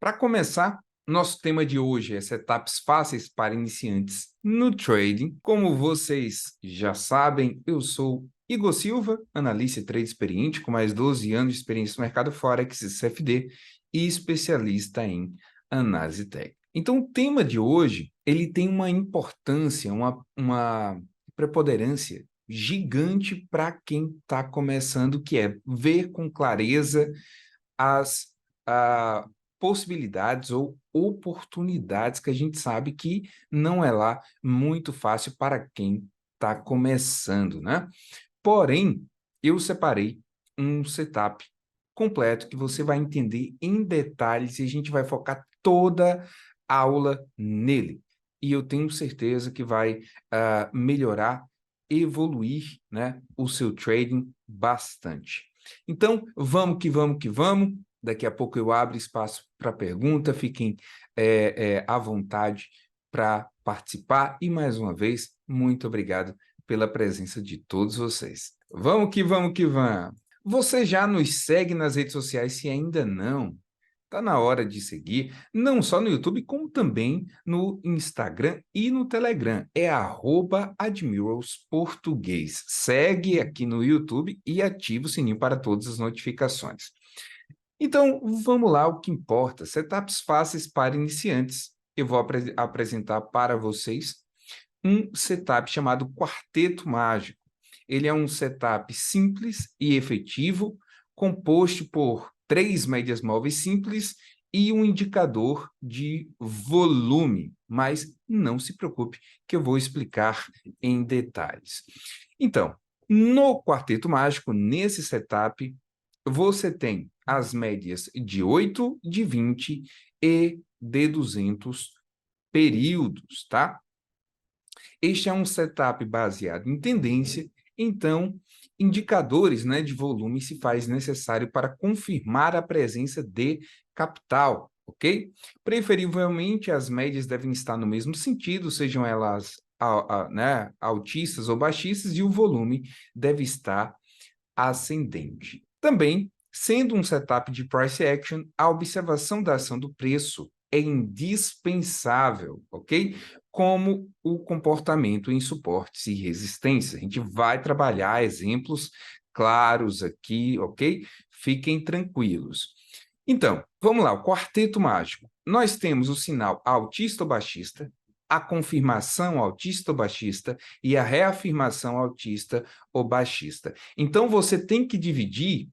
Para começar, nosso tema de hoje é setups fáceis para iniciantes no trading. Como vocês já sabem, eu sou Igor Silva, analista e trader experiente, com mais 12 anos de experiência no mercado Forex e CFD e especialista em análise técnica. Então, o tema de hoje, ele tem uma importância, uma preponderância gigante para quem está começando, que é ver com clareza as possibilidades ou oportunidades que a gente sabe que não é lá muito fácil para quem está começando, né? Porém, eu separei um setup completo que você vai entender em detalhes e a gente vai focar toda a aula nele. E eu tenho certeza que vai melhorar, evoluir, né, o seu trading bastante. Então, vamos que vamos que vamos. Daqui a pouco eu abro espaço para pergunta. Fiquem à vontade para participar. E, mais uma vez, muito obrigado pela presença de todos vocês. Vamos que vamos que vamos. Você já nos segue nas redes sociais? Se ainda não, está na hora de seguir, não só no YouTube, como também no Instagram e no Telegram. É @admiralsportuguês. Segue aqui no YouTube e ativa o sininho para todas as notificações. Então, vamos lá, o que importa. Setups fáceis para iniciantes. Eu vou apresentar para vocês um setup chamado Quarteto Mágico. Ele é um setup simples e efetivo, composto por 3 médias móveis simples e um indicador de volume, mas não se preocupe que eu vou explicar em detalhes. Então, no Quarteto Mágico, nesse setup, você tem as médias de 8, de 20 e de 200 períodos, tá? Este é um setup baseado em tendência, então, indicadores, né, de volume se faz necessário para confirmar a presença de capital, ok? Preferivelmente, as médias devem estar no mesmo sentido, sejam elas né, altistas ou baixistas, e o volume deve estar ascendente. Também, sendo um setup de price action, a observação da ação do preço é indispensável, ok? Como o comportamento em suportes e resistência. A gente vai trabalhar exemplos claros aqui, ok? Fiquem tranquilos. Então, vamos lá, o quarteto mágico. Nós temos o sinal altista ou baixista, a confirmação altista ou baixista e a reafirmação altista ou baixista. Então, você tem que dividir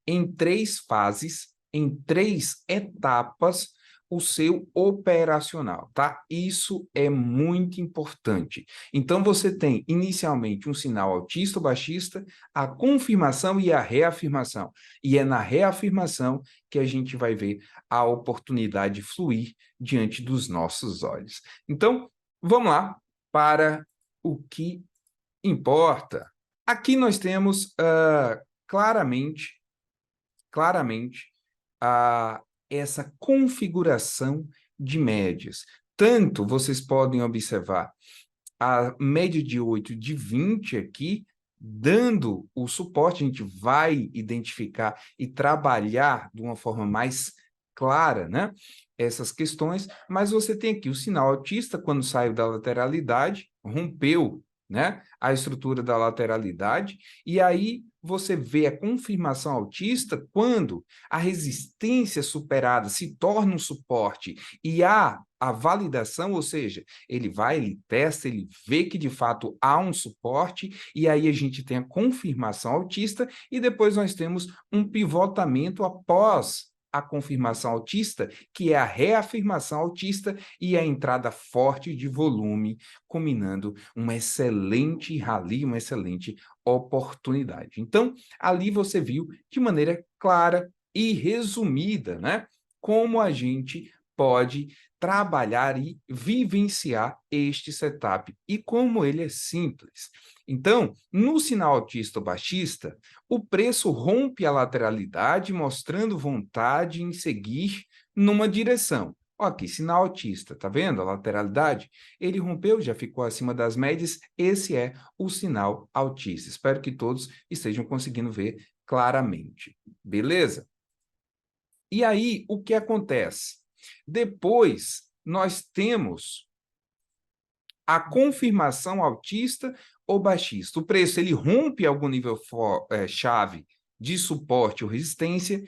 em 3 fases, em 3 etapas, o seu operacional, tá? Isso é muito importante. Então, você tem inicialmente um sinal altista ou baixista, a confirmação e a reafirmação. E é na reafirmação que a gente vai ver a oportunidade fluir diante dos nossos olhos. Então, vamos lá para o que importa. Aqui nós temos claramente essa configuração de médias. Tanto vocês podem observar a média de 8 de 20 aqui, dando o suporte, a gente vai identificar e trabalhar de uma forma mais clara, né, essas questões, mas você tem aqui o sinal altista, quando saiu da lateralidade, rompeu, né, a estrutura da lateralidade, e aí você vê a confirmação altista quando a resistência superada se torna um suporte e há a validação, ou seja, ele vai, ele testa, ele vê que de fato há um suporte, e aí a gente tem a confirmação altista, e depois nós temos um pivotamento após a confirmação altista, que é a reafirmação altista e a entrada forte de volume, combinando uma excelente rally, uma excelente oportunidade. Então, ali você viu de maneira clara e resumida, né, como a gente pode trabalhar e vivenciar este setup e como ele é simples. Então, no sinal altista ou baixista, o preço rompe a lateralidade, mostrando vontade em seguir numa direção. Ok, sinal altista, tá vendo a lateralidade? Ele rompeu, já ficou acima das médias, esse é o sinal altista. Espero que todos estejam conseguindo ver claramente. Beleza? E aí, o que acontece? Depois, nós temos a confirmação altista ou baixista. O preço ele rompe algum nível chave de suporte ou resistência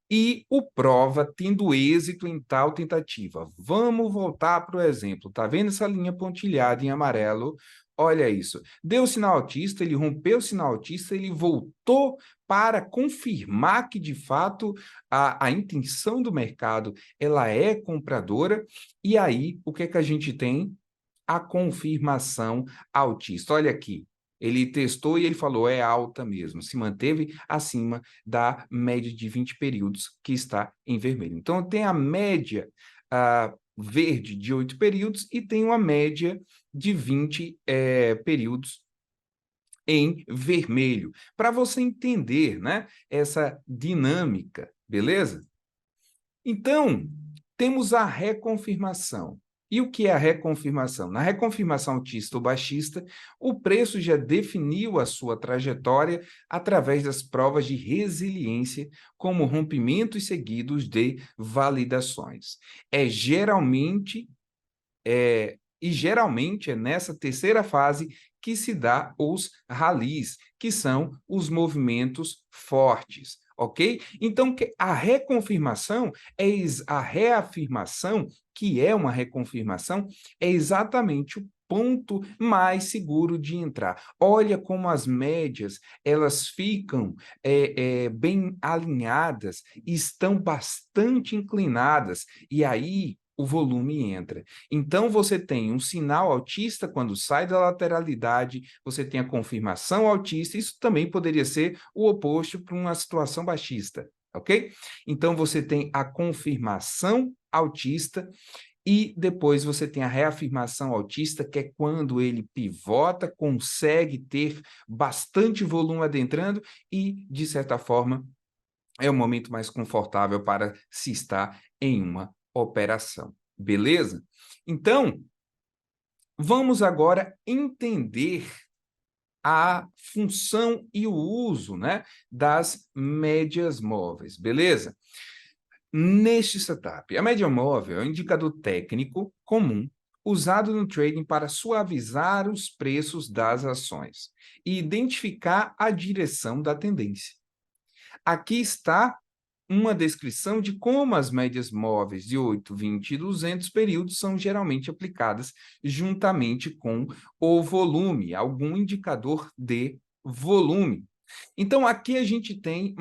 e o prova tendo êxito em tal tentativa. Vamos voltar para o exemplo. Está vendo essa linha pontilhada em amarelo? Olha isso. Deu o sinal altista, ele rompeu o sinal altista, ele voltou para confirmar que, de fato, a intenção do mercado ela é compradora. E aí, o que é que a gente tem? A confirmação altista. Olha aqui, ele testou e ele falou, é alta mesmo, se manteve acima da média de 20 períodos que está em vermelho. Então, tem a média verde de 8 períodos e tem uma média de 20 períodos em vermelho, para você entender, né, essa dinâmica, beleza? Então, temos a reconfirmação. E o que é a reconfirmação? Na reconfirmação altista ou baixista, o preço já definiu a sua trajetória através das provas de resiliência, como rompimentos seguidos de validações. Geralmente é nessa terceira fase que se dá os rallies, que são os movimentos fortes, ok? Então, a reconfirmação a reafirmação, que é uma reconfirmação, é exatamente o ponto mais seguro de entrar. Olha como as médias, elas ficam bem alinhadas, estão bastante inclinadas, e aí o volume entra. Então, você tem um sinal altista quando sai da lateralidade, você tem a confirmação altista, isso também poderia ser o oposto para uma situação baixista, ok? Então, você tem a confirmação altista e depois você tem a reafirmação altista, que é quando ele pivota, consegue ter bastante volume adentrando e, de certa forma, é o momento mais confortável para se estar em uma operação. Beleza? Então, vamos agora entender a função e o uso, né, das médias móveis, beleza? Neste setup, a média móvel é um indicador técnico comum usado no trading para suavizar os preços das ações e identificar a direção da tendência. Aqui está uma descrição de como as médias móveis de 8, 20 e 200 períodos são geralmente aplicadas juntamente com o volume, algum indicador de volume. Então, aqui a gente tem,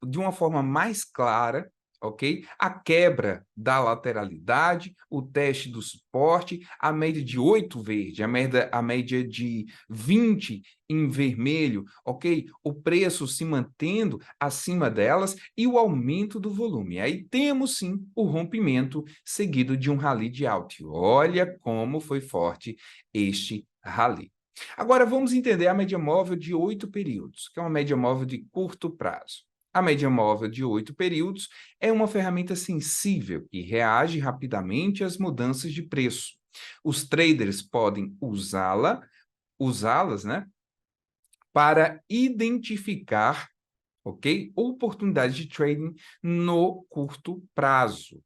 de uma forma mais clara, ok? A quebra da lateralidade, o teste do suporte, a média de 8 verde, a média de 20 em vermelho, ok? O preço se mantendo acima delas e o aumento do volume. Aí temos, sim, o rompimento seguido de um rally de alta. Olha como foi forte este rally. Agora, vamos entender a média móvel de 8 períodos, que é uma média móvel de curto prazo. A média móvel de 8 períodos é uma ferramenta sensível e reage rapidamente às mudanças de preço. Os traders podem usá-las, né, para identificar, ok, oportunidades de trading no curto prazo,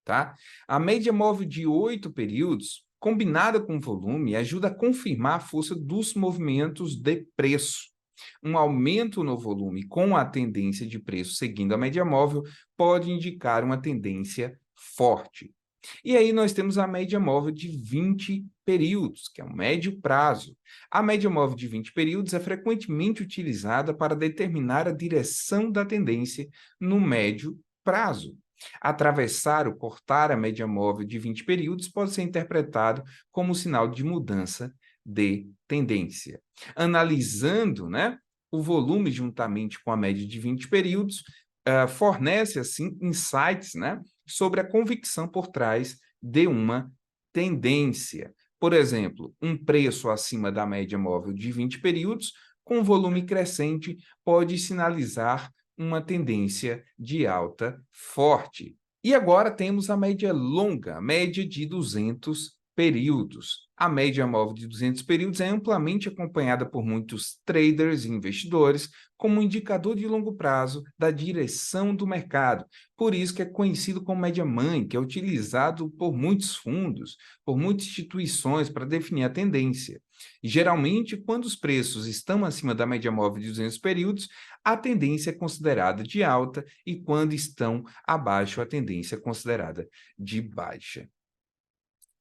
tá? A média móvel de 8 períodos, combinada com volume, ajuda a confirmar a força dos movimentos de preço. Um aumento no volume com a tendência de preço seguindo a média móvel pode indicar uma tendência forte. E aí nós temos a média móvel de 20 períodos, que é um médio prazo. A média móvel de 20 períodos é frequentemente utilizada para determinar a direção da tendência no médio prazo. Atravessar ou cortar a média móvel de 20 períodos pode ser interpretado como sinal de mudança de tendência. Analisando, né, o volume juntamente com a média de 20 períodos, fornece, assim, insights, né, sobre a convicção por trás de uma tendência. Por exemplo, um preço acima da média móvel de 20 períodos, com volume crescente, pode sinalizar uma tendência de alta forte. E agora temos a média longa, a média de 200 períodos. A média móvel de 200 períodos é amplamente acompanhada por muitos traders e investidores como um indicador de longo prazo da direção do mercado. Por isso que é conhecido como média-mãe, que é utilizado por muitos fundos, por muitas instituições para definir a tendência. E, geralmente, quando os preços estão acima da média móvel de 200 períodos, a tendência é considerada de alta e quando estão abaixo, a tendência é considerada de baixa.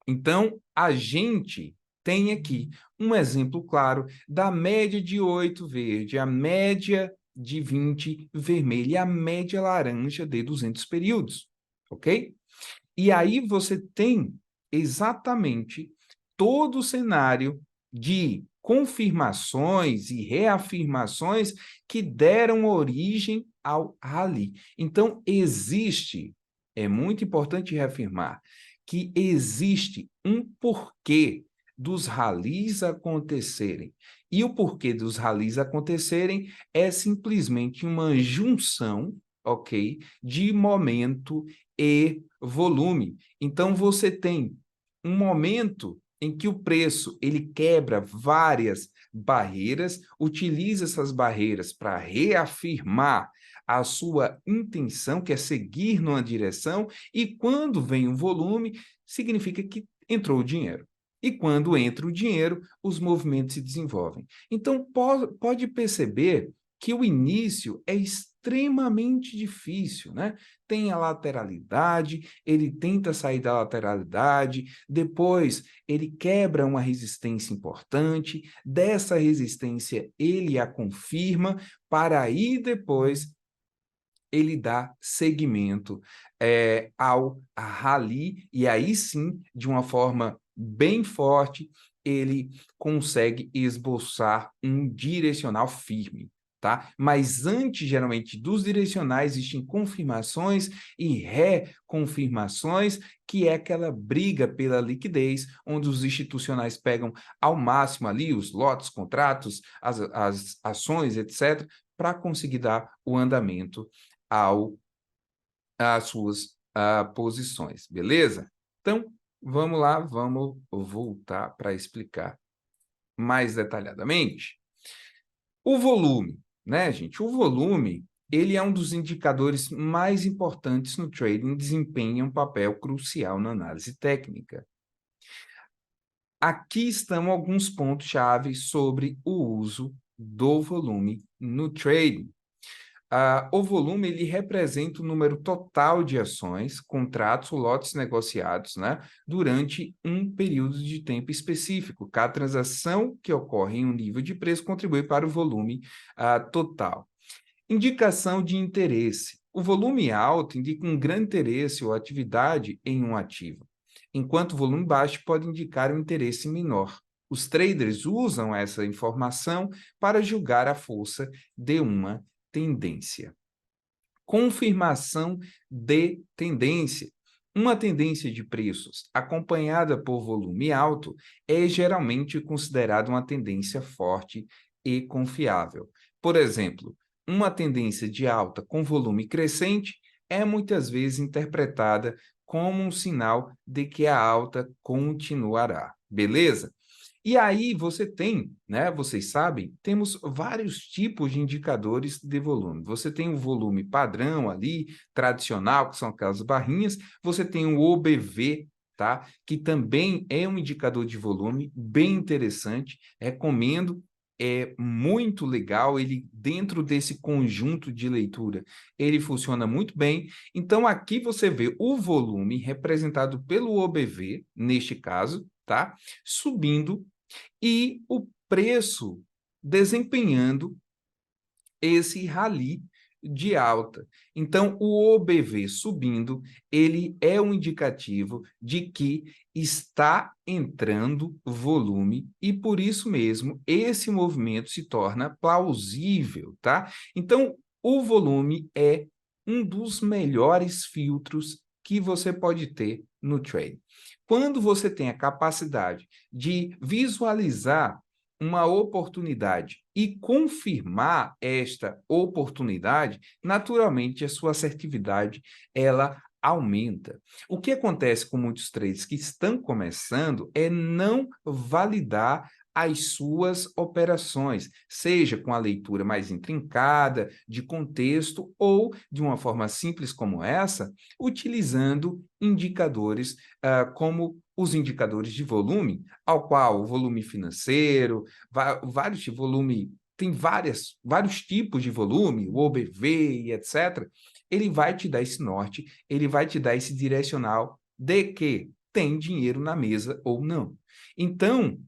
Então, a gente tem aqui um exemplo claro da média de 8 verde, a média de 20 vermelha e a média laranja de 200 períodos, ok? E aí você tem exatamente todo o cenário de confirmações e reafirmações que deram origem ao rally. Então, é muito importante reafirmar, que existe um porquê dos rallies acontecerem. E o porquê dos rallies acontecerem é simplesmente uma junção, ok, de momento e volume. Então, você tem um momento em que o preço ele quebra várias barreiras, utiliza essas barreiras para reafirmar a sua intenção, que é seguir numa direção, e quando vem um volume, significa que entrou o dinheiro. E quando entra o dinheiro, os movimentos se desenvolvem. Então, pode perceber que o início é extremamente difícil, né? Tem a lateralidade, ele tenta sair da lateralidade, depois ele quebra uma resistência importante, dessa resistência ele a confirma, para aí depois ele dá seguimento ao rally, e aí sim, de uma forma bem forte, ele consegue esboçar um direcional firme, tá? Mas antes, geralmente, dos direcionais, existem confirmações e reconfirmações, que é aquela briga pela liquidez, onde os institucionais pegam ao máximo ali os lotes, contratos, as ações, etc., para conseguir dar o andamento às suas posições, beleza? Então, vamos lá, vamos voltar para explicar mais detalhadamente. O volume, né, gente? O volume, ele é um dos indicadores mais importantes no trading, desempenha um papel crucial na análise técnica. Aqui estão alguns pontos-chave sobre o uso do volume no trading. O volume ele representa o número total de ações, contratos ou lotes negociados, né, durante um período de tempo específico. Cada transação que ocorre em um nível de preço contribui para o volume total. Indicação de interesse. O volume alto indica um grande interesse ou atividade em um ativo, enquanto o volume baixo pode indicar um interesse menor. Os traders usam essa informação para julgar a força de uma tendência. Confirmação de tendência. Uma tendência de preços acompanhada por volume alto é geralmente considerada uma tendência forte e confiável. Por exemplo, uma tendência de alta com volume crescente é muitas vezes interpretada como um sinal de que a alta continuará. Beleza? E aí você tem, né, vocês sabem, temos vários tipos de indicadores de volume. Você tem o volume padrão ali, tradicional, que são aquelas barrinhas. Você tem o OBV, tá? Que também é um indicador de volume bem interessante. Recomendo, é muito legal. Ele, dentro desse conjunto de leitura, ele funciona muito bem. Então, aqui você vê o volume representado pelo OBV, neste caso, tá? Subindo e o preço desempenhando esse rally de alta. Então, o OBV subindo, ele é um indicativo de que está entrando volume e, por isso mesmo, esse movimento se torna plausível, tá? Então, o volume é um dos melhores filtros que você pode ter no trade. Quando você tem a capacidade de visualizar uma oportunidade e confirmar esta oportunidade, naturalmente a sua assertividade ela aumenta. O que acontece com muitos traders que estão começando é não validar as suas operações, seja com a leitura mais intrincada, de contexto, ou de uma forma simples como essa, utilizando indicadores como os indicadores de volume, ao qual o volume financeiro, vários de volume, tem vários tipos de volume, o OBV e etc., ele vai te dar esse norte, ele vai te dar esse direcional de que tem dinheiro na mesa ou não. Então,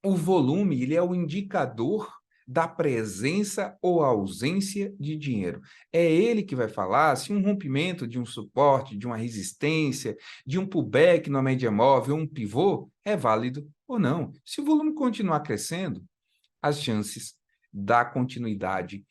o volume, ele é o indicador da presença ou ausência de dinheiro. É ele que vai falar se um rompimento de um suporte, de uma resistência, de um pullback na média móvel, um pivô, é válido ou não. Se o volume continuar crescendo, as chances da continuidade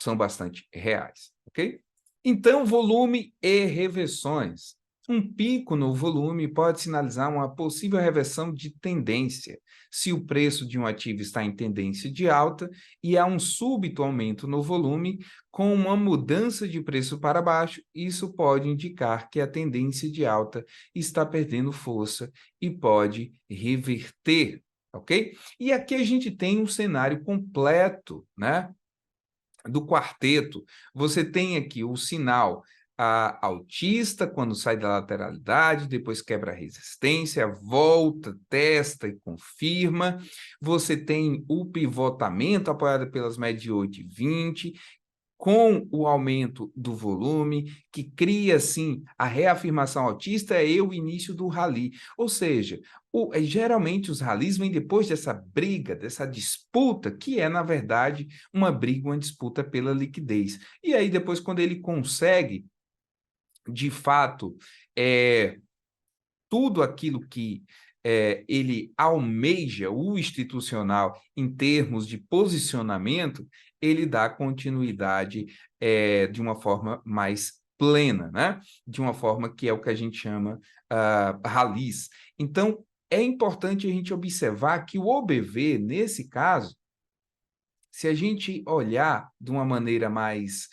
são bastante reais, ok? Então, volume e reversões. Um pico no volume pode sinalizar uma possível reversão de tendência, se o preço de um ativo está em tendência de alta e há um súbito aumento no volume, com uma mudança de preço para baixo, isso pode indicar que a tendência de alta está perdendo força e pode reverter, ok? E aqui a gente tem um cenário completo, né, do quarteto. Você tem aqui o sinal altista, quando sai da lateralidade, depois quebra a resistência, volta, testa e confirma. Você tem o pivotamento apoiado pelas médias de 8 e 20, com o aumento do volume, que cria, assim, a reafirmação altista e o início do rally. Ou seja, geralmente os rallies vêm depois dessa briga, dessa disputa, que é, na verdade, uma briga, uma disputa pela liquidez. E aí, depois, quando ele consegue, de fato, tudo aquilo que ele almeja, o institucional, em termos de posicionamento, ele dá continuidade de uma forma mais plena, né? De uma forma que é o que a gente chama rallies. Então, é importante a gente observar que o OBV, nesse caso, se a gente olhar de uma maneira mais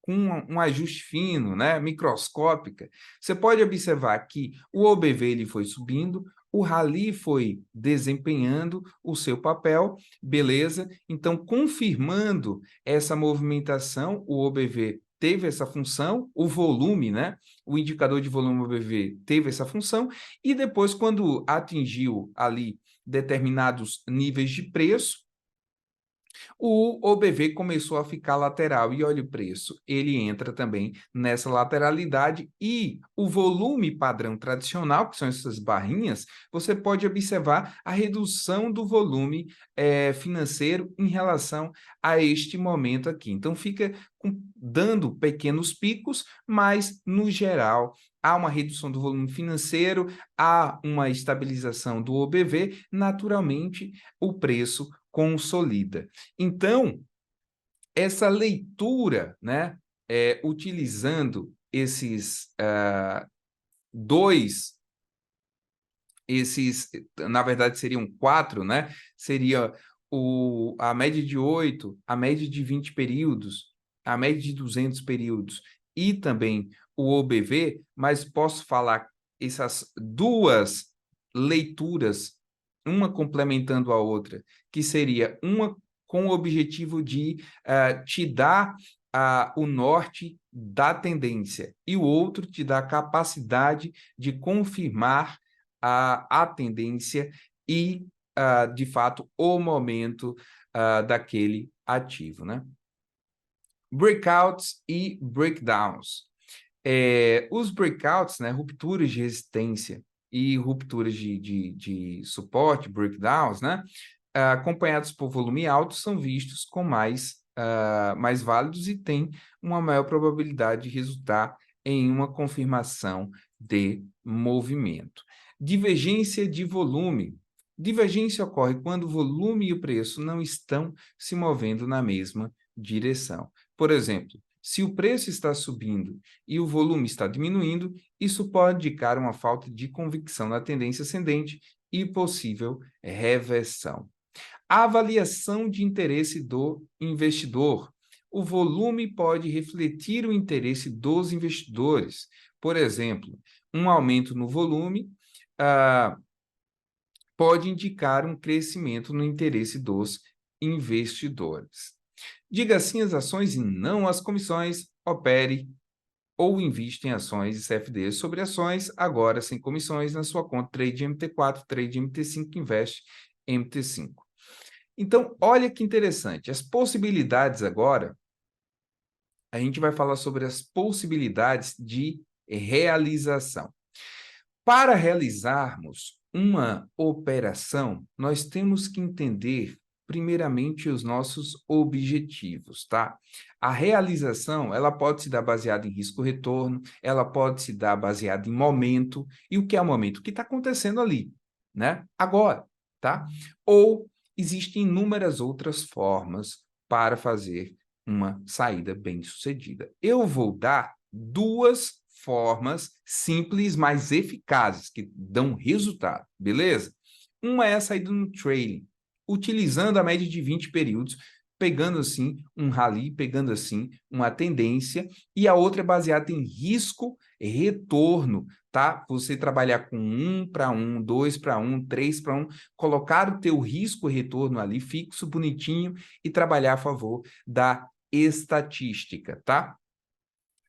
com um ajuste fino, né, microscópica, você pode observar que o OBV ele foi subindo, o rally foi desempenhando o seu papel, beleza? Então, confirmando essa movimentação, o OBV teve essa função, o volume, né? O indicador de volume OBV teve essa função, e depois, quando atingiu ali determinados níveis de preço, o OBV começou a ficar lateral e olha o preço, ele entra também nessa lateralidade e o volume padrão tradicional, que são essas barrinhas, você pode observar a redução do volume financeiro em relação a este momento aqui. Então, fica dando pequenos picos, mas, no geral, há uma redução do volume financeiro, há uma estabilização do OBV, naturalmente, o preço consolida. Então, essa leitura, né, utilizando esses na verdade seriam 4, né? Seria a média de 8, a média de 20 períodos, a média de 200 períodos e também o OBV, mas posso falar essas duas leituras, uma complementando a outra, que seria uma com o objetivo de te dar o norte da tendência e o outro te dá a capacidade de confirmar a tendência e, de fato, o momento daquele ativo, né? Breakouts e breakdowns. Os breakouts, né, rupturas de resistência e rupturas de suporte, breakdowns, né, acompanhados por volume alto, são vistos com mais válidos e têm uma maior probabilidade de resultar em uma confirmação de movimento. Divergência de volume. Divergência ocorre quando o volume e o preço não estão se movendo na mesma direção. Por exemplo, se o preço está subindo e o volume está diminuindo, isso pode indicar uma falta de convicção na tendência ascendente e possível reversão. A avaliação de interesse do investidor. o volume pode refletir o interesse dos investidores. Por exemplo, um aumento no volume pode indicar um crescimento no interesse dos investidores. Diga sim às ações e não às comissões. Opere ou invista em ações e CFDs sobre ações, agora sem comissões, na sua conta Trade MT4, Trade MT5, Invest MT5. Então, olha que interessante. As possibilidades agora, a gente vai falar sobre as possibilidades de realização. Para realizarmos uma operação, nós temos que entender, primeiramente, os nossos objetivos, tá? A realização, ela pode se dar baseada em risco-retorno, ela pode se dar baseada em momento. E o que é o momento? O que está acontecendo ali, né? Agora, tá? Ou existem inúmeras outras formas para fazer uma saída bem-sucedida. Eu vou dar duas formas simples, mas eficazes, que dão resultado, beleza? Uma é a saída no trailing, utilizando a média de 20 períodos, pegando assim um rally, pegando assim uma tendência, e a outra é baseada em risco e retorno, tá? Você trabalhar com 1 para 1, 2 para 1, 3 para 1, colocar o teu risco e retorno ali fixo, bonitinho, e trabalhar a favor da estatística, tá?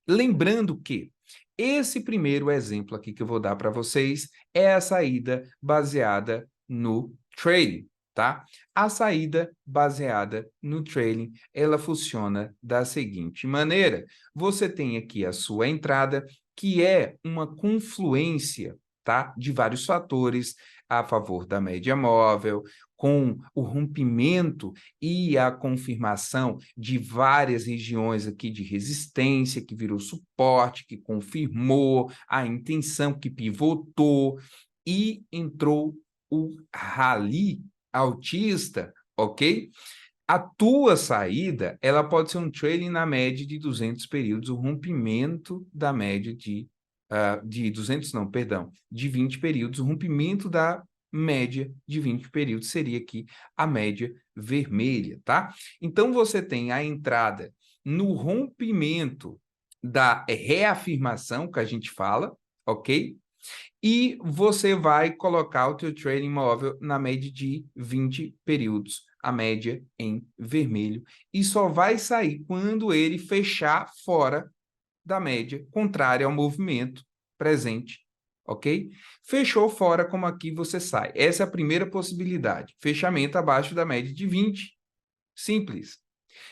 Lembrando que esse primeiro exemplo aqui que eu vou dar para vocês é a saída baseada no trading, tá? A saída baseada no trading, ela funciona da seguinte maneira. Você tem aqui a sua entrada, que é uma confluência, tá, de vários fatores a favor da média móvel, com o rompimento e a confirmação de várias regiões aqui de resistência, que virou suporte, que confirmou a intenção, que pivotou, e entrou o rally altista, ok? A tua saída, ela pode ser um trading na média de 200 períodos, o rompimento da média de 200 não, perdão, de 20 períodos, o rompimento da média de 20 períodos seria aqui a média vermelha, tá? Então, você tem a entrada no rompimento da reafirmação, que a gente fala, ok? E você vai colocar o teu trading móvel na média de 20 períodos, a média em vermelho, e só vai sair quando ele fechar fora da média, contrária ao movimento presente, ok? Fechou fora, como aqui você sai. Essa é a primeira possibilidade, fechamento abaixo da média de 20. Simples.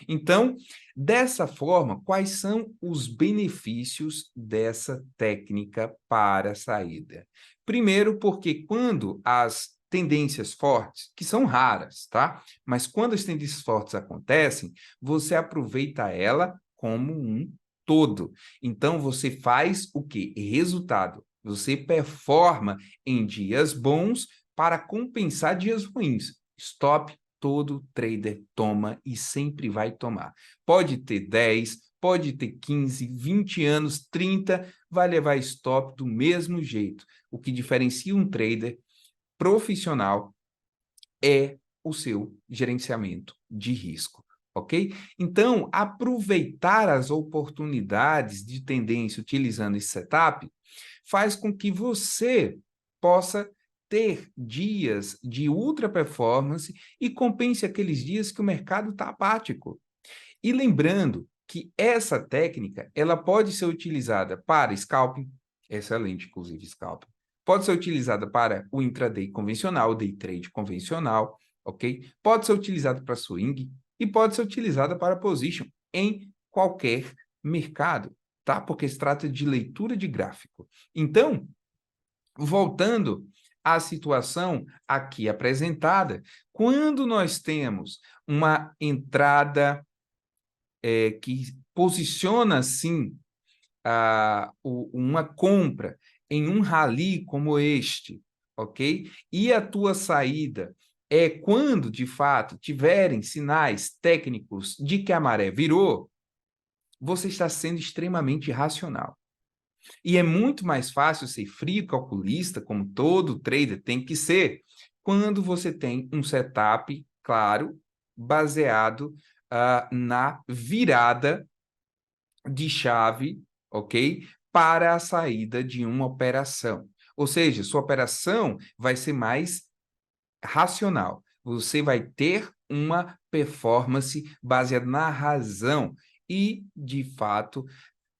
Então, dessa forma, quais são os benefícios dessa técnica para a saída? Primeiro, porque quando as tendências fortes, que são raras, tá? Mas quando as tendências fortes acontecem, você aproveita ela como um todo. Então, você faz o quê? Resultado. Você performa em dias bons para compensar dias ruins. Stop, todo trader toma e sempre vai tomar. Pode ter 10, pode ter 15, 20 anos, 30, vai levar stop do mesmo jeito. O que diferencia um trader profissional é o seu gerenciamento de risco, ok? Então, aproveitar as oportunidades de tendência utilizando esse setup faz com que você possa ter dias de ultra performance e compense aqueles dias que o mercado está apático. E lembrando que essa técnica, ela pode ser utilizada para scalping, excelente, inclusive, scalping. Pode ser utilizada para o intraday convencional, o day trade convencional, ok? Pode ser utilizada para swing e pode ser utilizada para position em qualquer mercado, tá? Porque se trata de leitura de gráfico. Então, voltando à situação aqui apresentada, quando nós temos uma entrada que posiciona, assim, uma compra em um rally como este, ok? E a tua saída é quando, de fato, tiverem sinais técnicos de que a maré virou, você está sendo extremamente racional. E é muito mais fácil ser frio, calculista, como todo trader tem que ser, quando você tem um setup claro, baseado na virada de chave, ok? Para a saída de uma operação. Ou seja, sua operação vai ser mais racional. Você vai ter uma performance baseada na razão e, de fato,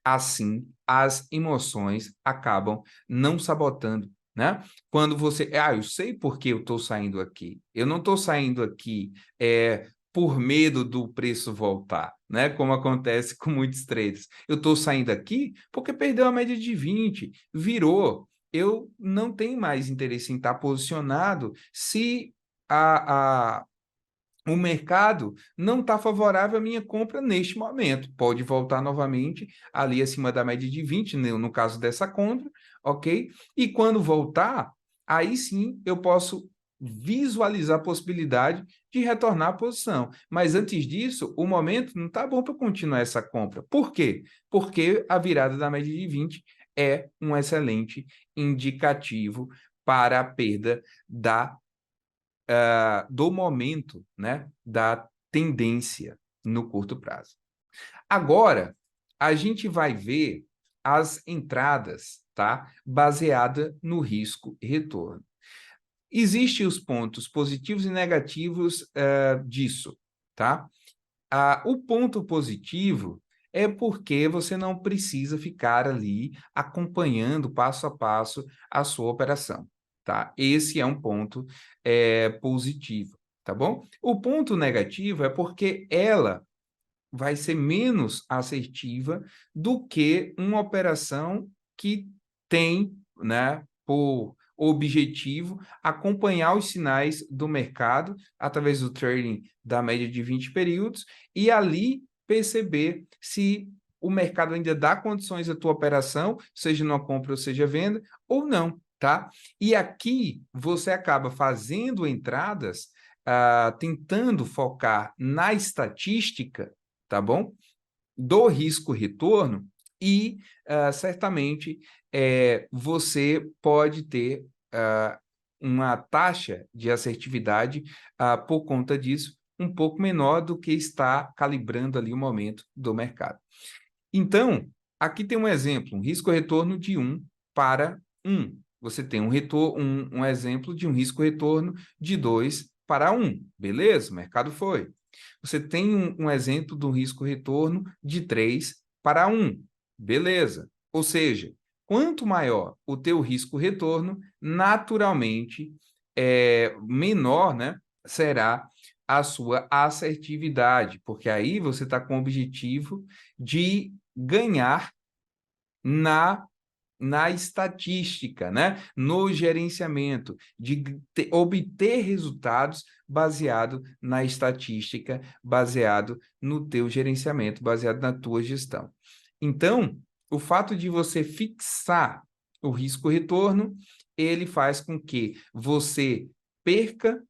assim, as emoções acabam não sabotando, né? Quando você... eu sei por que eu estou saindo aqui. Eu não estou saindo aqui por medo do preço voltar, né? Como acontece com muitos traders. Eu estou saindo aqui porque perdeu a média de 20, virou. Eu não tenho mais interesse em estar posicionado se o mercado não está favorável à minha compra neste momento. Pode voltar novamente ali acima da média de 20, no caso dessa compra, ok? E quando voltar, aí sim eu posso visualizar a possibilidade de retornar à posição. Mas antes disso, o momento não está bom para continuar essa compra. Por quê? Porque a virada da média de 20 é um excelente indicativo para a perda do momento, né, da tendência no curto prazo. Agora, a gente vai ver as entradas, tá, baseada no risco e retorno. Existem os pontos positivos e negativos disso, tá? O ponto positivo é porque você não precisa ficar ali acompanhando passo a passo a sua operação, tá? Esse é um ponto positivo, tá bom? O ponto negativo é porque ela vai ser menos assertiva do que uma operação que tem, né, por objetivo acompanhar os sinais do mercado através do trading da média de 20 períodos e ali perceber se o mercado ainda dá condições à tua operação, seja numa compra ou seja venda, ou não, tá? E aqui você acaba fazendo entradas, tentando focar na estatística, tá bom? Do risco-retorno e, certamente, você pode ter uma taxa de assertividade, por conta disso, um pouco menor do que está calibrando ali o momento do mercado. Então, aqui tem um exemplo, um risco-retorno de 1 para 1. Você tem um exemplo de um risco-retorno de 2 para 1. Beleza? O mercado foi. Você tem um exemplo do risco-retorno de 3 para 1. Beleza. Ou seja, quanto maior o teu risco-retorno, naturalmente, menor, né, será a sua assertividade, porque aí você está com o objetivo de ganhar na estatística, né? No gerenciamento, de obter resultados baseado na estatística, baseado no teu gerenciamento, baseado na tua gestão. Então, o fato de você fixar o risco-retorno, ele faz com que você perca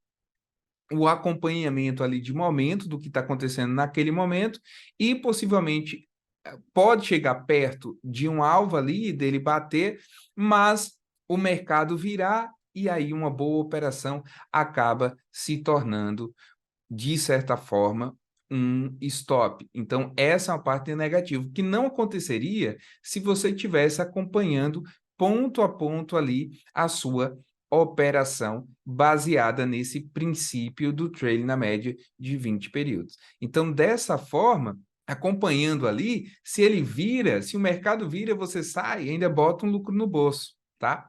o acompanhamento ali de momento do que está acontecendo naquele momento e possivelmente pode chegar perto de um alvo ali, dele bater, mas o mercado virar e aí uma boa operação acaba se tornando, de certa forma, um stop. Então, essa é uma parte negativa, que não aconteceria se você estivesse acompanhando ponto a ponto ali a sua operação baseada nesse princípio do trailing na média de 20 períodos. Então, dessa forma, acompanhando ali, se ele vira, se o mercado vira, você sai e ainda bota um lucro no bolso, tá?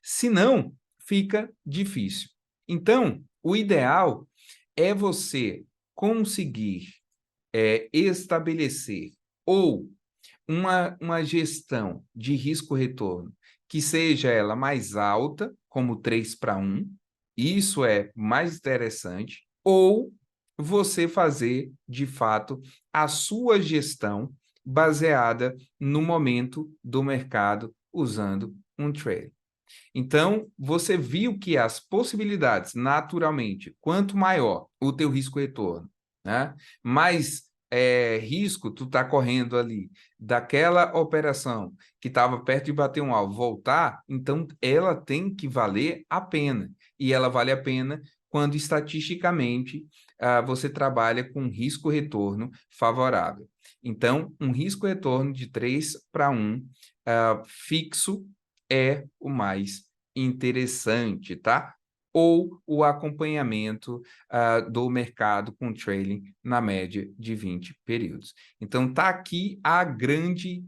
Se não, fica difícil. Então, o ideal é você conseguir estabelecer ou uma gestão de risco-retorno que seja ela mais alta, como 3 para 1, isso é mais interessante, ou você fazer, de fato, a sua gestão baseada no momento do mercado usando um trade. Então, você viu que as possibilidades, naturalmente, quanto maior o teu risco-retorno, né, mais risco tu está correndo ali daquela operação que estava perto de bater um alvo voltar, então ela tem que valer a pena. E ela vale a pena quando estatisticamente você trabalha com risco-retorno favorável. Então, um risco-retorno de 3:1 fixo é o mais interessante, tá? Ou o acompanhamento do mercado com trailing na média de 20 períodos. Então, está aqui a grande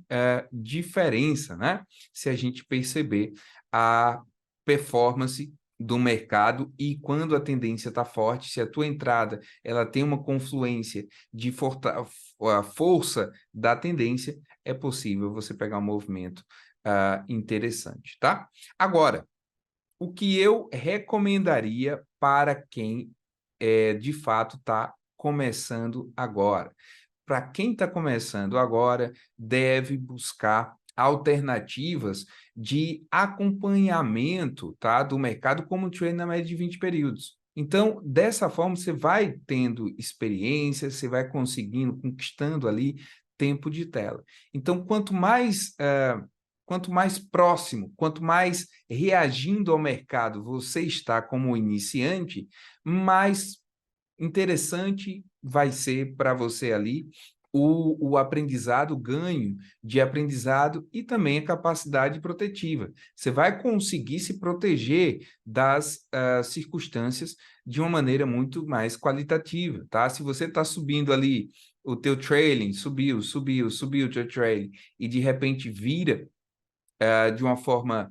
diferença, né? Se a gente perceber a performance do mercado e quando a tendência está forte, se a tua entrada ela tem uma confluência de a força da tendência, é possível você pegar um movimento interessante, tá? Agora, o que eu recomendaria para quem de fato está começando agora? Para quem está começando agora, deve buscar alternativas de acompanhamento, tá, do mercado como trade na média de 20 períodos. Então, dessa forma, você vai tendo experiência, você vai conseguindo, conquistando ali tempo de tela. Então, quanto mais próximo, quanto mais reagindo ao mercado você está como iniciante, mais interessante vai ser para você ali o aprendizado, o ganho de aprendizado e também a capacidade protetiva. Você vai conseguir se proteger das circunstâncias de uma maneira muito mais qualitativa, tá? Se você está subindo ali o teu trailing, subiu o teu trailing e de repente vira de uma forma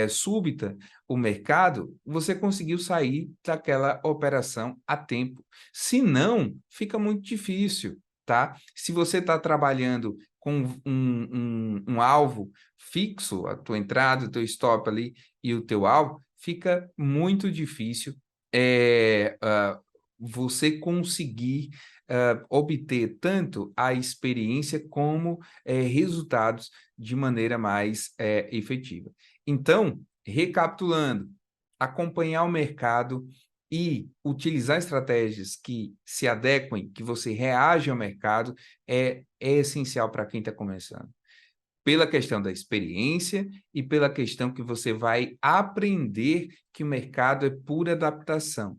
súbita o mercado, você conseguiu sair daquela operação a tempo. Se não, fica muito difícil, tá? Se você está trabalhando com um alvo fixo, a tua entrada, o teu stop ali e o teu alvo, fica muito difícil você conseguir obter tanto a experiência como resultados de maneira mais efetiva. Então, recapitulando, acompanhar o mercado e utilizar estratégias que se adequem, que você reage ao mercado, é essencial para quem está começando. Pela questão da experiência e pela questão que você vai aprender que o mercado é pura adaptação.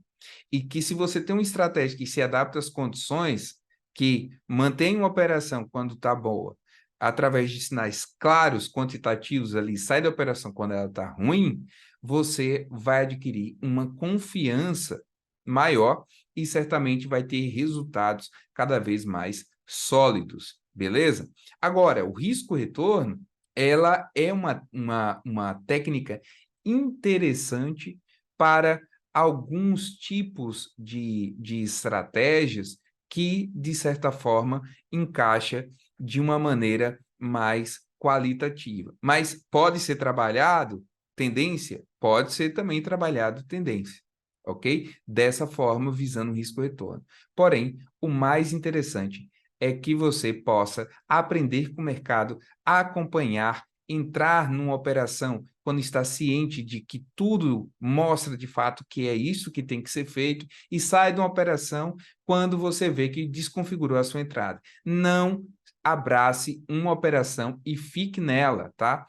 E que se você tem uma estratégia que se adapta às condições, que mantém uma operação quando está boa, através de sinais claros, quantitativos ali, sai da operação quando ela está ruim, você vai adquirir uma confiança maior e certamente vai ter resultados cada vez mais sólidos, beleza? Agora, o risco-retorno, ela é uma técnica interessante para alguns tipos de estratégias que, de certa forma, encaixa de uma maneira mais qualitativa. Mas pode ser trabalhado tendência? Pode ser também trabalhado tendência, ok? Dessa forma, visando risco-retorno. Porém, o mais interessante é que você possa aprender com o mercado, acompanhar, entrar numa operação quando está ciente de que tudo mostra de fato que é isso que tem que ser feito e sai de uma operação quando você vê que desconfigurou a sua entrada. Não abrace uma operação e fique nela, tá?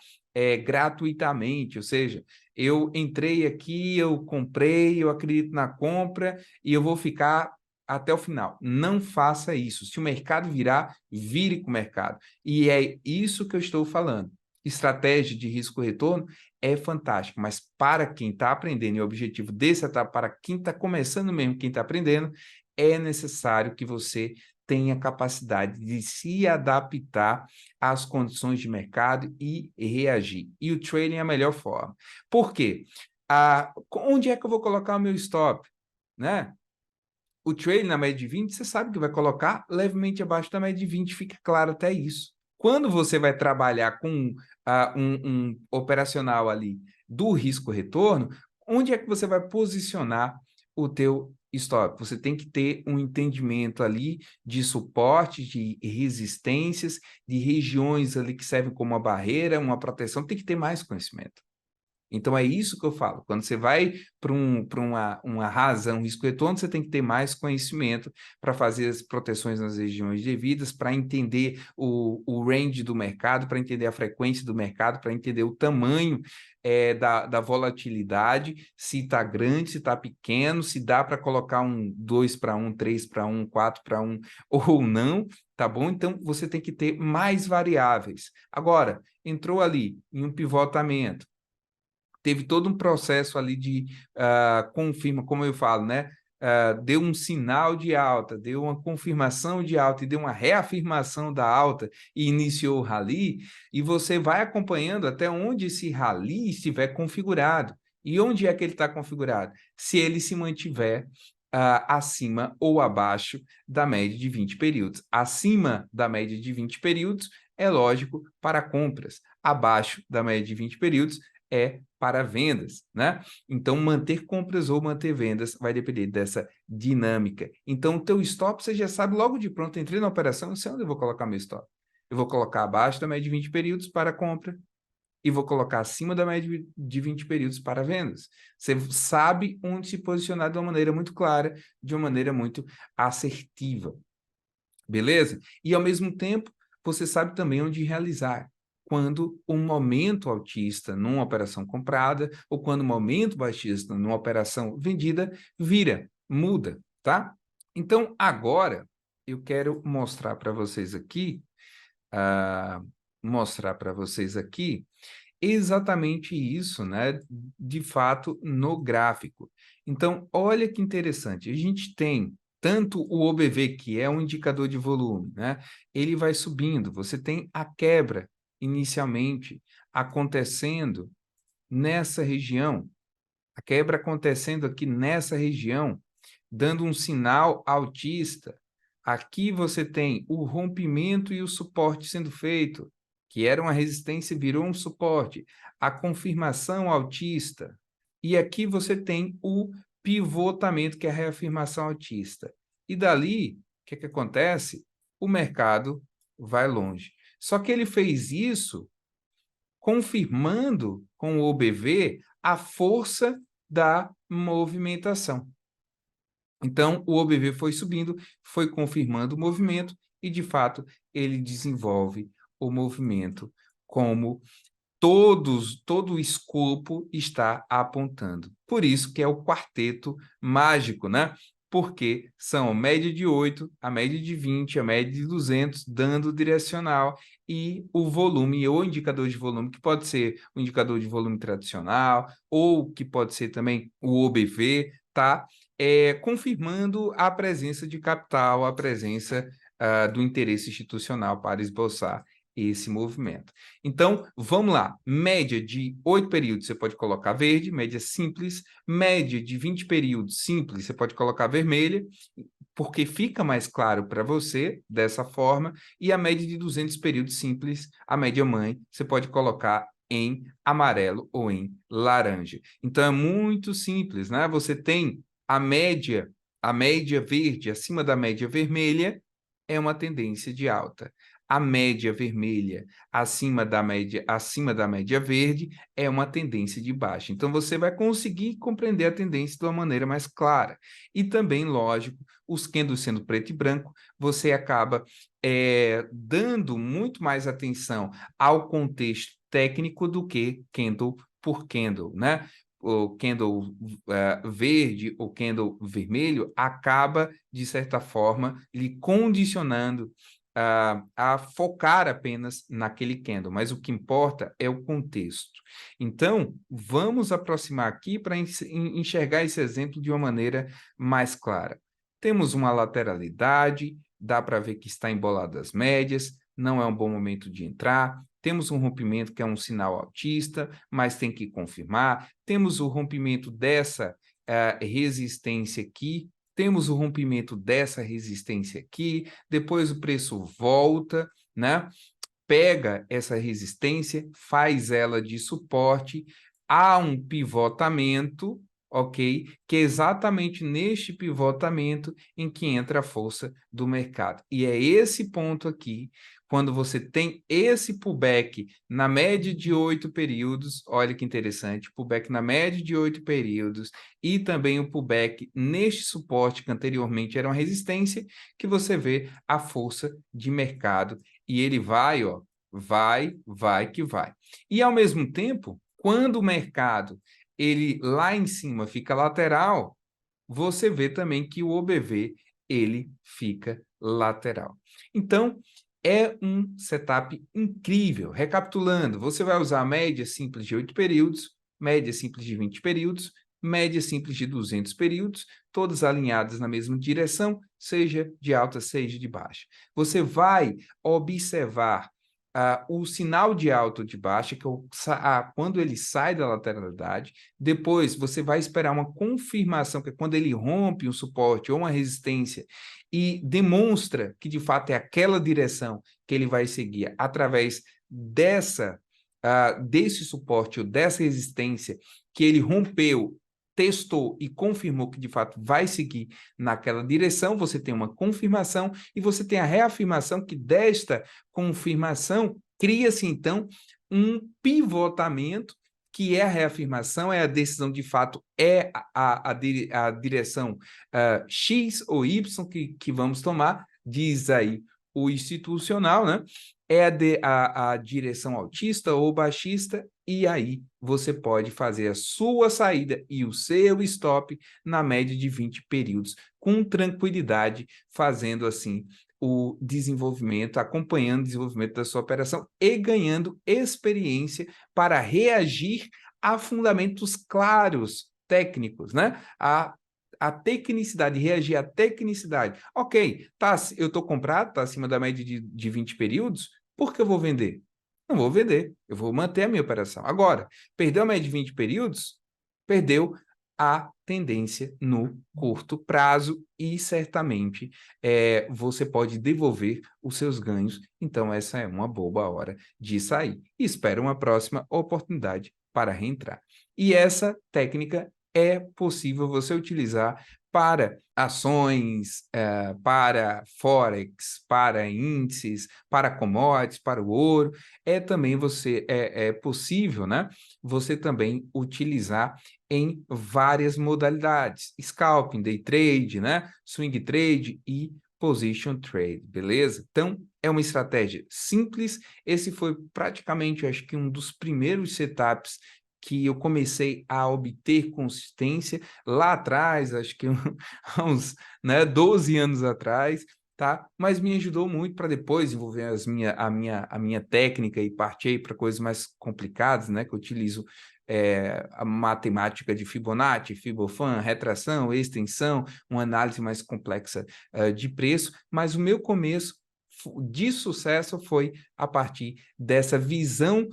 Gratuitamente, ou seja, eu entrei aqui, eu comprei, eu acredito na compra e eu vou ficar até o final. Não faça isso. Se o mercado virar, vire com o mercado. E é isso que eu estou falando. Estratégia de risco-retorno é fantástico, mas para quem está aprendendo, e o objetivo desse é para quem está começando mesmo, quem está aprendendo, é necessário que você tenha capacidade de se adaptar às condições de mercado e reagir. E o trading é a melhor forma. Por quê? Onde é que eu vou colocar o meu stop? Né? O trailing na média de 20, você sabe que vai colocar levemente abaixo da média de 20, fica claro até isso. Quando você vai trabalhar com um operacional ali do risco-retorno, onde é que você vai posicionar o teu stop? Você tem que ter um entendimento ali de suporte, de resistências, de regiões ali que servem como uma barreira, uma proteção, tem que ter mais conhecimento. Então, é isso que eu falo. Quando você vai para uma razão risco-retorno, você tem que ter mais conhecimento para fazer as proteções nas regiões devidas, para entender o range do mercado, para entender a frequência do mercado, para entender o tamanho da volatilidade, se está grande, se está pequeno, se dá para colocar um 2 para 1, 3 para 1, 4 para 1 ou não, tá bom? Então, você tem que ter mais variáveis. Agora, entrou ali em um pivotamento, teve todo um processo ali de confirma, como eu falo, né? Deu um sinal de alta, deu uma confirmação de alta e deu uma reafirmação da alta e iniciou o rally, e você vai acompanhando até onde esse rally estiver configurado. E onde é que ele está configurado? Se ele se mantiver acima ou abaixo da média de 20 períodos. Acima da média de 20 períodos é lógico para compras. Abaixo da média de 20 períodos é para vendas, né? Então, manter compras ou manter vendas vai depender dessa dinâmica. Então, o teu stop, você já sabe logo de pronto, entrei na operação, eu sei onde eu vou colocar meu stop. Eu vou colocar abaixo da média de 20 períodos para compra e vou colocar acima da média de 20 períodos para vendas. Você sabe onde se posicionar de uma maneira muito clara, de uma maneira muito assertiva. Beleza? E, ao mesmo tempo, você sabe também onde realizar. Quando um momento altista numa operação comprada ou quando um momento baixista numa operação vendida vira, muda, tá? Então, agora, eu quero mostrar para vocês aqui, exatamente isso, né? De fato, no gráfico. Então, olha que interessante. A gente tem tanto o OBV, que é um indicador de volume, né? Ele vai subindo. Você tem a quebra inicialmente acontecendo nessa região. A quebra acontecendo aqui nessa região, dando um sinal altista. Aqui você tem o rompimento e o suporte sendo feito, que era uma resistência, virou um suporte. A confirmação altista. E aqui você tem o pivotamento, que é a reafirmação altista. E dali, o que acontece? O mercado vai longe. Só que ele fez isso confirmando com o OBV a força da movimentação. Então, o OBV foi subindo, foi confirmando o movimento e, de fato, ele desenvolve o movimento como todo o escopo está apontando. Por isso que é o quarteto mágico, né? Porque são a média de 8, a média de 20, a média de 200, dando direcional, e o volume, ou indicador de volume, que pode ser o indicador de volume tradicional, ou que pode ser também o OBV, tá? Confirmando a presença de capital, a presença do interesse institucional para esboçar esse movimento. Então, vamos lá. Média de 8 períodos, você pode colocar verde, média simples. Média de 20 períodos simples, você pode colocar vermelha, porque fica mais claro para você dessa forma. E a média de 200 períodos simples, a média mãe, você pode colocar em amarelo ou em laranja. Então, é muito simples, né? Você tem a média verde acima da média vermelha, é uma tendência de alta. A média vermelha acima da média verde é uma tendência de baixa. Então, você vai conseguir compreender a tendência de uma maneira mais clara. E também, lógico, os candles sendo preto e branco, você acaba dando muito mais atenção ao contexto técnico do que candle por candle, né? O candle verde ou candle vermelho acaba, de certa forma, lhe condicionando a focar apenas naquele candle, mas o que importa é o contexto. Então, vamos aproximar aqui para enxergar esse exemplo de uma maneira mais clara. Temos uma lateralidade, dá para ver que está embolado as médias, não é um bom momento de entrar. Temos um rompimento que é um sinal altista, mas tem que confirmar. Temos o rompimento dessa resistência aqui, temos o rompimento dessa resistência aqui, depois o preço volta, né? Pega essa resistência, faz ela de suporte, há um pivotamento, ok? Que é exatamente neste pivotamento em que entra a força do mercado. E é esse ponto aqui, quando você tem esse pullback na média de 8 períodos, olha que interessante, pullback na média de 8 períodos e também o pullback neste suporte que anteriormente era uma resistência, que você vê a força de mercado e ele vai, ó, vai que vai. E ao mesmo tempo, quando o mercado ele lá em cima fica lateral, você vê também que o OBV ele fica lateral. Então, é um setup incrível. Recapitulando, você vai usar a média simples de 8 períodos, média simples de 20 períodos, média simples de 200 períodos, todas alinhadas na mesma direção, seja de alta, seja de baixa. Você vai observar o sinal de alta ou de baixa, que é quando ele sai da lateralidade. Depois, você vai esperar uma confirmação, que é quando ele rompe um suporte ou uma resistência e demonstra que, de fato, é aquela direção que ele vai seguir através desse suporte ou dessa resistência que ele rompeu, testou e confirmou que, de fato, vai seguir naquela direção. Você tem uma confirmação e você tem a reafirmação que desta confirmação cria-se, então, um pivotamento, que é a reafirmação, é a decisão de fato, é a direção X ou Y que vamos tomar, diz aí o institucional, né? É a direção altista ou baixista, e aí você pode fazer a sua saída e o seu stop na média de 20 períodos, com tranquilidade, fazendo assim o desenvolvimento, acompanhando o desenvolvimento da sua operação e ganhando experiência para reagir a fundamentos claros, técnicos, né? A tecnicidade, reagir à tecnicidade. Ok, tá, eu estou comprado, está acima da média de 20 períodos, por que eu vou vender? Não vou vender, eu vou manter a minha operação. Agora, perdeu a média de 20 períodos? Perdeu a tendência no curto prazo e certamente você pode devolver os seus ganhos. Então, essa é uma boa hora de sair. E espero uma próxima oportunidade para reentrar. E essa técnica é possível você utilizar para ações, para Forex, para índices, para commodities, para o ouro. É possível, né? Você também utilizar em várias modalidades: scalping, day trade, né? Swing trade e position trade, beleza? Então, é uma estratégia simples. Esse foi praticamente, acho que, um dos primeiros setups que eu comecei a obter consistência lá atrás, acho que há uns, né, 12 anos atrás, tá? Mas me ajudou muito para depois desenvolver a minha técnica e partir para coisas mais complicadas, né? Que eu utilizo a matemática de Fibonacci, Fibofan, retração, extensão, uma análise mais complexa de preço, mas o meu começo de sucesso foi a partir dessa visão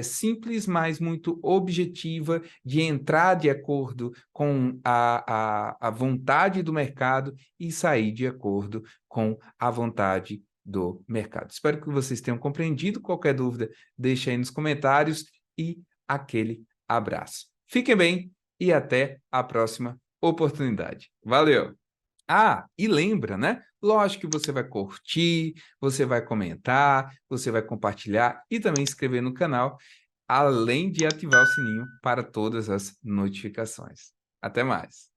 simples, mas muito objetiva, de entrar de acordo com a vontade do mercado e sair de acordo com a vontade do mercado. Espero que vocês tenham compreendido. Qualquer dúvida, deixe aí nos comentários e aquele abraço. Fiquem bem e até a próxima oportunidade. Valeu! Ah, e lembra, né? Lógico que você vai curtir, você vai comentar, você vai compartilhar e também se inscrever no canal, além de ativar o sininho para todas as notificações. Até mais!